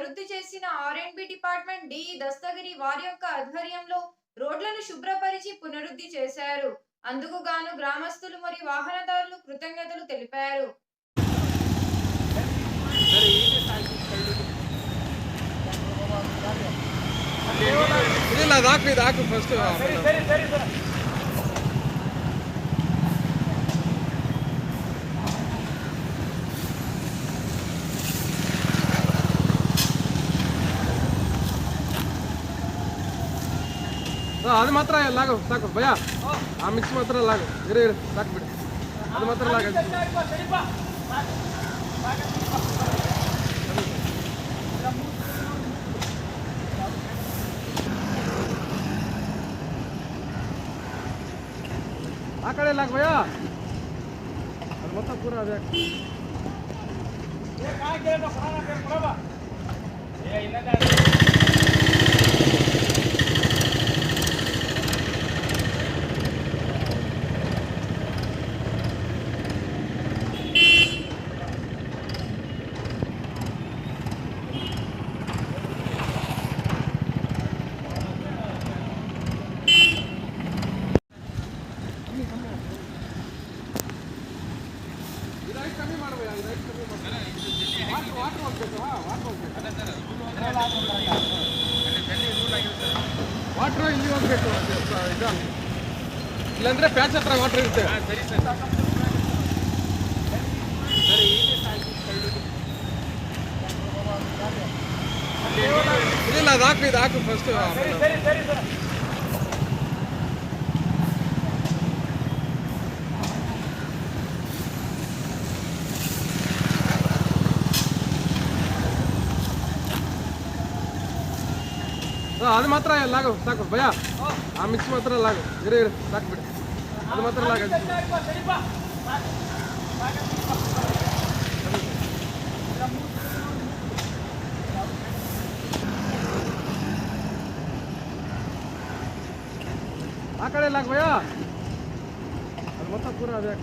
వృద్ధి చేసిన ఆర్ఎండ్బి డిపార్ట్మెంట్ డి దస్తగిరి వారి యొక్క ఆధ్వర్యంలో రోడ్లను శుభ్రపరిచి పునరుద్ధి చేశారు. అందుకు గాను గ్రామస్తులు మరియు వాహనదారులు కృతజ్ఞతలు తెలిపారు. ಅದು ಮಾತ್ರ ಲಾಗು ಸಾಕು ಭಯ ಆ ಮಿಕ್ಸ್ ಮಾತ್ರ ಲಾಗು ಇರು ಸಾಕು ಬಿಡಿ ಅದು ಮಾತ್ರ ಲಾಗ ಆ ಕಡೆ ಲಾಗ ಭಯ ಅದು ಮೊತ್ತ ಪೂರ ಅದೇ ವಾಟರ್ ಇಲ್ಲಿ ಹೋಗ್ಬೇಕು ಇಲ್ಲಾಂದ್ರೆ ಪ್ಯಾಚ್ ಹತ್ರ ವಾಟರ್ ಇರುತ್ತೆ. ಇಲ್ಲ ಅದು ಹಾಕು ಇದು ಹಾಕು ಫಸ್ಟ್ ಅದು ಮಾತ್ರ ಲಾಗು ಸಾಕು ಭಯ ಆ ಮಿಕ್ಸ್ ಮಾತ್ರ ಲಾಗು ಇರು ಸಾಕು ಬಿಡಿ ಅದು ಮಾತ್ರ ಲಾಗ ಆ ಕಡೆ ಲಾಗ ಭಯ ಅದು ಮೊತ್ತ ಪೂರ ಅದೇ